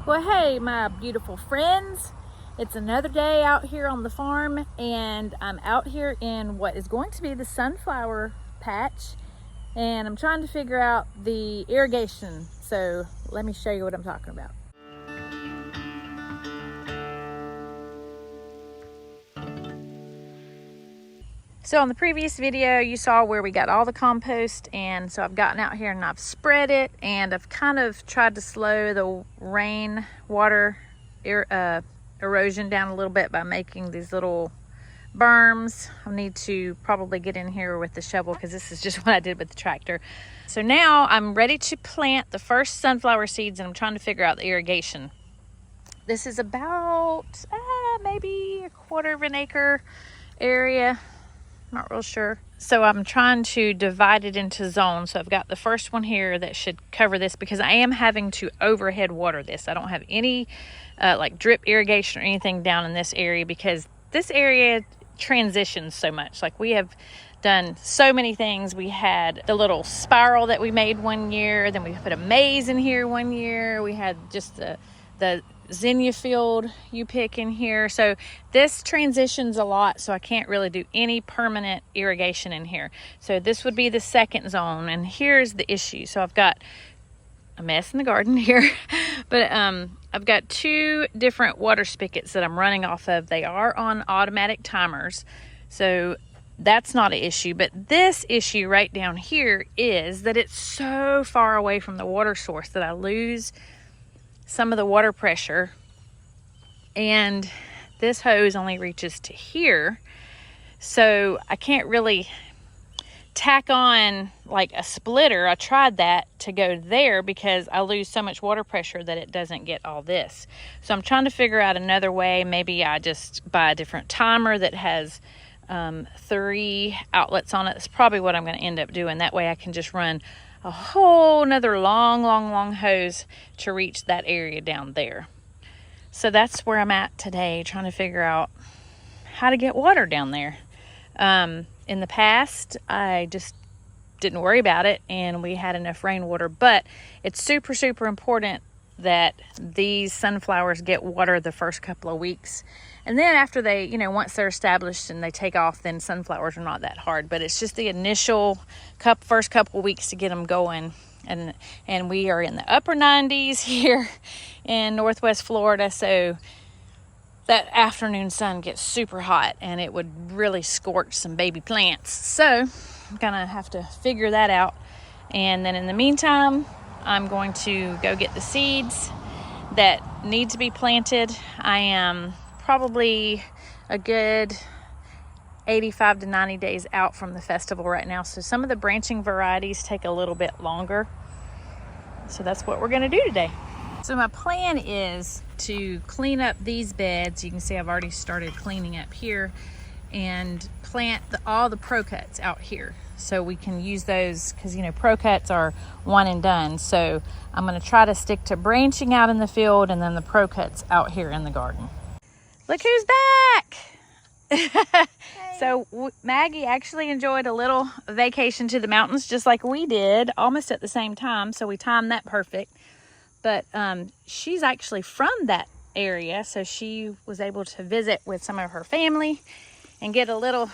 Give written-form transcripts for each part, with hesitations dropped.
Well, hey, my beautiful friends. It's another day out here on the farm, and I'm out here in what is going to be the sunflower patch, and I'm trying to figure out the irrigation. So let me show you what I'm talking about. So on the previous video, you saw where we got all the compost, and so I've gotten out here and I've spread it, and I've kind of tried to slow the rain water erosion down a little bit by making these little berms. I need to probably get in here with the shovel because this is just what I did with the tractor. So now I'm ready to plant the first sunflower seeds, and I'm trying to figure out the irrigation. This is about maybe a quarter of an acre area. Not real sure. So I'm trying to divide it into zones. So I've got the first one here that should cover this, because I am having to overhead water this. I don't have any like drip irrigation or anything down in this area, because this area transitions so much. Like, we have done so many things. We had the little spiral that we made one year, then we put a maze in here one year. We had just the zinnia field you pick in here. So this transitions a lot, so I can't really do any permanent irrigation in here. So this would be the second zone, and here's the issue. So I've got a mess in the garden here, but I've got two different water spigots that I'm running off of. They are on automatic timers, so that's not an issue. But this issue right down here is that it's so far away from the water source that I lose some of the water pressure, and this hose only reaches to here, so I can't really tack on like a splitter. I tried that to go there because I lose so much water pressure that it doesn't get all this. So I'm trying to figure out another way. Maybe I just buy a different timer that has 3 outlets on it. That's probably what I'm going to end up doing. That way I can just run a whole nother long hose to reach that area down there. So that's where I'm at today, trying to figure out how to get water down there. In the past, I just didn't worry about it, and we had enough rainwater, but it's super important that these sunflowers get water the first couple of weeks. And then after they, once they're established and they take off, then sunflowers are not that hard. But it's just the initial first couple of weeks to get them going. And we are in the upper 90s here in Northwest Florida, so that afternoon sun gets super hot, and it would really scorch some baby plants. So I'm gonna have to figure that out. And then in the meantime, I'm going to go get the seeds that need to be planted. I am probably a good 85 to 90 days out from the festival right now, so some of the branching varieties take a little bit longer. So that's what we're going to do today. So my plan is to clean up these beds. You can see I've already started cleaning up here, and plant all the pro cuts out here, so we can use those, because pro cuts are one and done. So I'm going to try to stick to branching out in the field, and then the pro cuts out here in the garden. Look who's back! Hey. So Maggie actually enjoyed a little vacation to the mountains, just like we did, almost at the same time, so we timed that perfect. But she's actually from that area, so she was able to visit with some of her family and get a little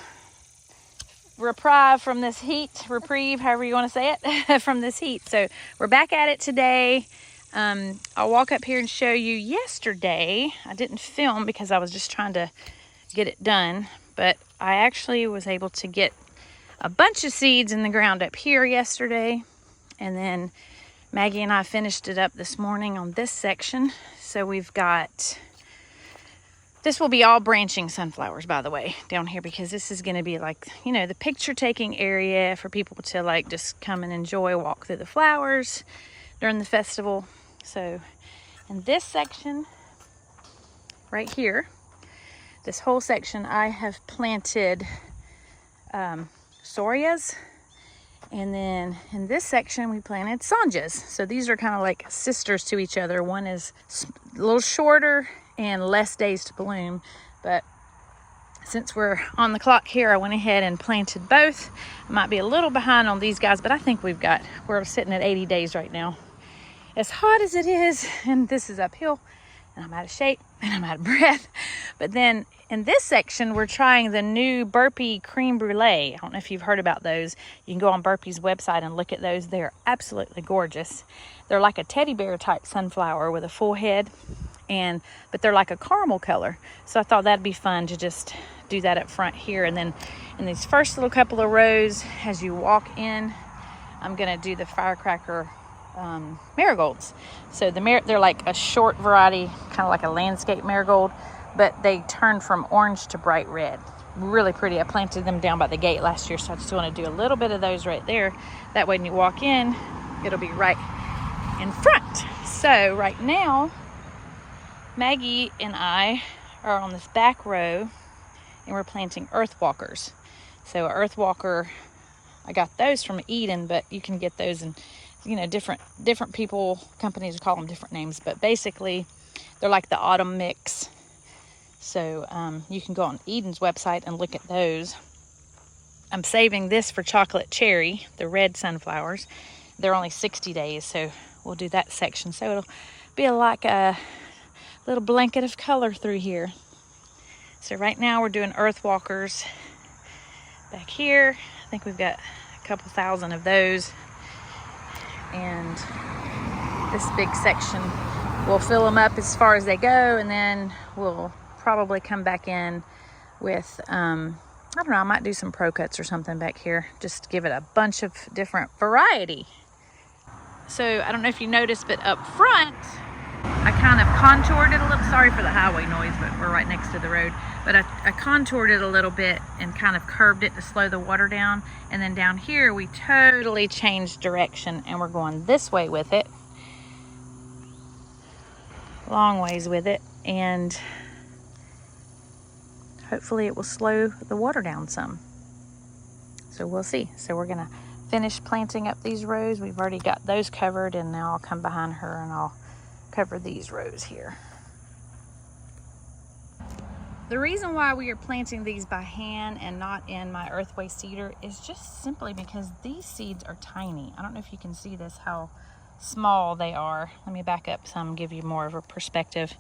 reprieve from this heat, however you want to say it, from this heat. So we're back at it today. I'll walk up here and show you. Yesterday, I didn't film because I was just trying to get it done, but I actually was able to get a bunch of seeds in the ground up here yesterday, and then Maggie and I finished it up this morning on this section. So we've got, this will be all branching sunflowers, by the way, down here, because this is going to be like, the picture taking area for people to like just come and enjoy, walk through the flowers during the festival. So in this section right here, this whole section, I have planted Sorias, and then in this section we planted Sanjas. So these are kind of like sisters to each other. One is a little shorter and less days to bloom, but since we're on the clock here, I went ahead and planted both. I might be a little behind on these guys, but I think we're sitting at 80 days right now. as hot as it is, and this is uphill, and I'm out of shape and I'm out of breath. But then in this section, we're trying the new Burpee Creme Brulee. I don't know if you've heard about those. You can go on Burpee's website and look at those. They're absolutely gorgeous. They're like a teddy bear type sunflower with a full head, but they're like a caramel color. So I thought that'd be fun to just do that up front here. And then in these first little couple of rows, as you walk in, I'm gonna do the firecracker marigolds. So they're like a short variety, kind of like a landscape marigold, but they turn from orange to bright red. Really pretty. I planted them down by the gate last year, so I just want to do a little bit of those right there. That way when you walk in, it'll be right in front. So right now, Maggie and I are on this back row, and we're planting earth walkers. So earth walker, I got those from Eden, but you can get those in, you know, different people, companies call them different names, but basically they're like the autumn mix. So you can go on Eden's website and look at those. I'm saving this for chocolate cherry, the red sunflowers. They're only 60 days, so we'll do that section. So it'll be like a little blanket of color through here. So right now we're doing earth walkers back here. I think we've got a couple thousand of those. And this big section, we'll fill them up as far as they go, and then we'll probably come back in with I don't know, I might do some pro cuts or something back here, just to give it a bunch of different variety. So I don't know if you noticed, but up front I kind of contoured it a little. Sorry for the highway noise, but we're right next to the road. But I contoured it a little bit and kind of curved it to slow the water down. And then down here we totally changed direction, and we're going this way with it, long ways with it, and hopefully it will slow the water down some. So we'll see. So we're gonna finish planting up these rows. We've already got those covered, and now I'll come behind her and I'll cover these rows here. The reason why we are planting these by hand and not in my earthway seeder is just simply because these seeds are tiny. I don't know if you can see this, how small they are. Let me back up some, give you more of a perspective.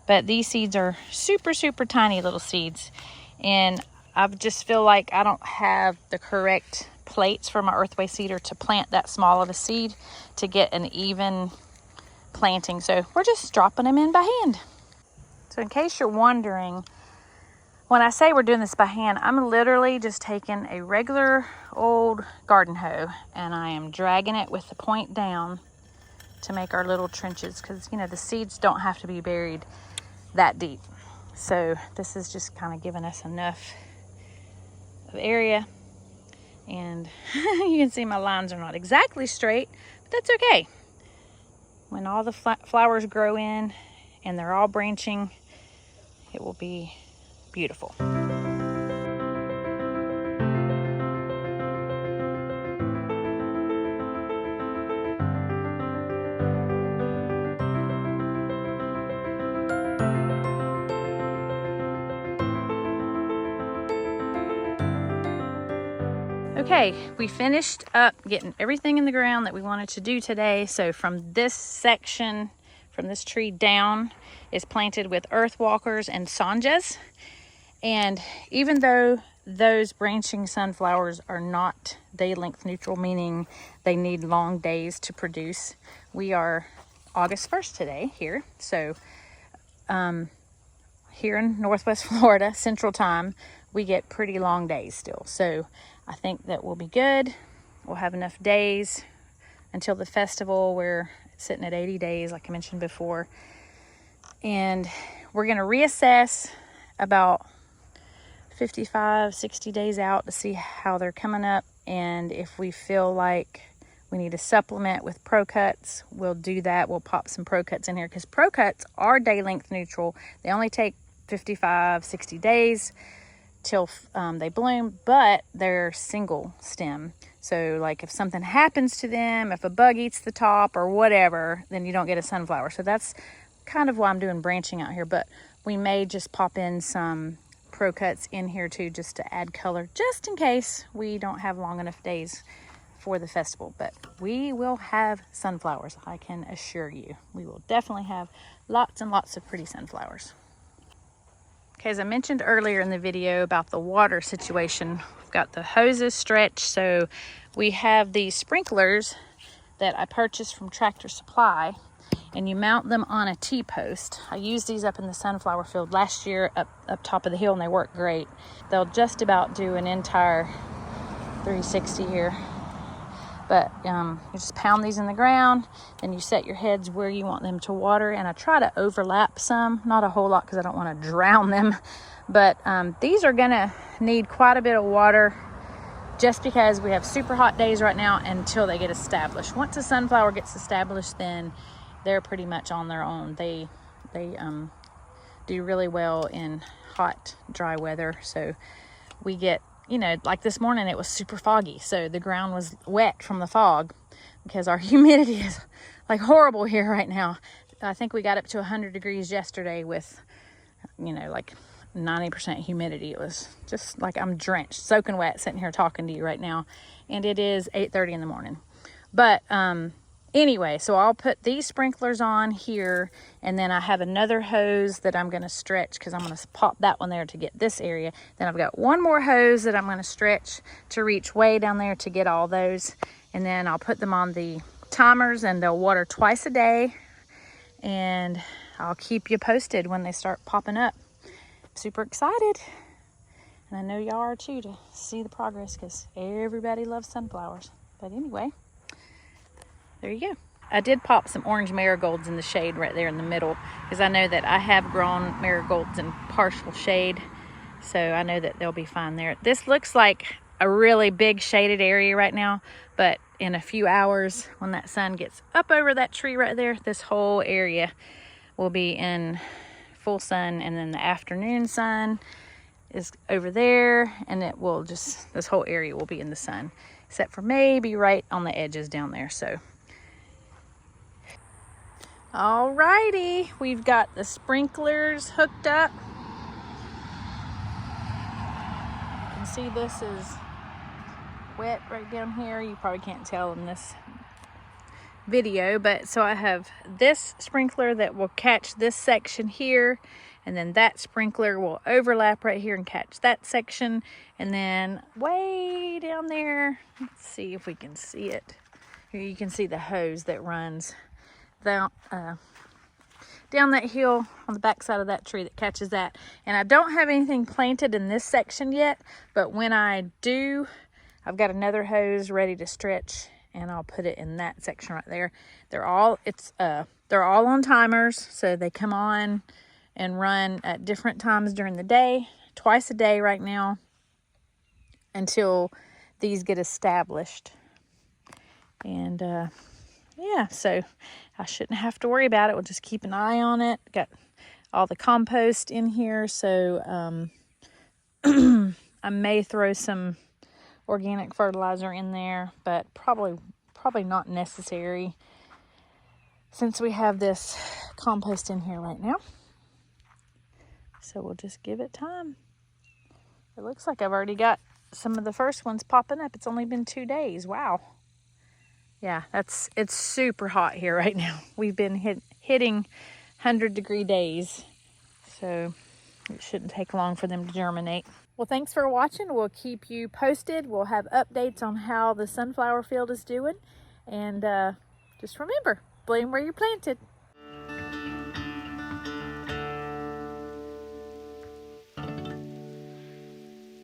But these seeds are super, super tiny little seeds. And I just feel like I don't have the correct plates for my earthway seeder to plant that small of a seed to get an even planting. So we're just dropping them in by hand. So in case you're wondering, when I say we're doing this by hand, I'm literally just taking a regular old garden hoe and I am dragging it with the point down to make our little trenches, because you know the seeds don't have to be buried that deep. So this is just kind of giving us enough of area. And you can see my lines are not exactly straight, but that's okay. When all the flowers grow in and they're all branching, it will be beautiful. Okay, we finished up getting everything in the ground that we wanted to do today. So from this section, from this tree down, is planted with earth walkers and sonjas. And even though those branching sunflowers are not day length neutral, meaning they need long days to produce, we are August 1st today here. So here in Northwest Florida, Central Time, we get pretty long days still. So I think that will be good. We'll have enough days until the festival. We're sitting at 80 days, like I mentioned before. And we're going to reassess about 55, 60 days out to see how they're coming up. And if we feel like we need a supplement with Pro Cuts, we'll do that. We'll pop some Pro Cuts in here, because Pro Cuts are day length neutral. They only take 55, 60 days till they bloom, but they're single stem. So like if something happens to them, if a bug eats the top or whatever, then you don't get a sunflower. So that's kind of why I'm doing branching out here. But we may just pop in some Pro Cuts in here too, just to add color, just in case we don't have long enough days for the festival, but we will have sunflowers, I can assure you. We will definitely have lots and lots of pretty sunflowers. Okay, as I mentioned earlier in the video about the water situation, we've got the hoses stretched, so we have these sprinklers that I purchased from Tractor Supply, and you mount them on a T-post. I used these up in the sunflower field last year up top of the hill, and they work great. They'll just about do an entire 360 here. But you just pound these in the ground, and you set your heads where you want them to water. And I try to overlap some, not a whole lot because I don't want to drown them. But these are gonna need quite a bit of water just because we have super hot days right now until they get established. Once a sunflower gets established, then they're pretty much on their own. They do really well in hot, dry weather. So we get, you know, like this morning it was super foggy, so the ground was wet from the fog because our humidity is like horrible here right now. I think we got up to 100 degrees yesterday with, you know, like 90% humidity. It was just like I'm drenched, soaking wet, sitting here talking to you right now, and it is 8:30 in the morning. But anyway, so I'll put these sprinklers on here, and then I have another hose that I'm going to stretch because I'm going to pop that one there to get this area. Then I've got one more hose that I'm going to stretch to reach way down there to get all those. And then I'll put them on the timers, and they'll water twice a day. And I'll keep you posted when they start popping up. Super excited. And I know y'all are too, to see the progress because everybody loves sunflowers. But anyway, there you go. I did pop some orange marigolds in the shade right there in the middle because I know that I have grown marigolds in partial shade, so I know that they'll be fine there. This looks like a really big shaded area right now, but in a few hours when that sun gets up over that tree right there, this whole area will be in full sun, and then the afternoon sun is over there, and it will just, this whole area will be in the sun except for maybe right on the edges down there. So alrighty, we've got the sprinklers hooked up. You can see this is wet right down here. You probably can't tell in this video, but so I have this sprinkler that will catch this section here, and then that sprinkler will overlap right here and catch that section, and then way down there, let's see if we can see it. Here you can see the hose that runs down that hill on the back side of that tree that catches that. And I don't have anything planted in this section yet, but when I do, I've got another hose ready to stretch, and I'll put it in that section right there. They're all on timers, so they come on and run at different times during the day, twice a day right now, until these get established. And yeah, so I shouldn't have to worry about it. We'll just keep an eye on it. Got all the compost in here, so I may throw some organic fertilizer in there, but probably not necessary since we have this compost in here right now. So we'll just give it time. It looks like I've already got some of the first ones popping up. It's only been 2 days. Wow. Yeah, it's super hot here right now. We've been hitting 100-degree days, so it shouldn't take long for them to germinate. Well, thanks for watching. We'll keep you posted. We'll have updates on how the sunflower field is doing. And just remember, blame where you planted.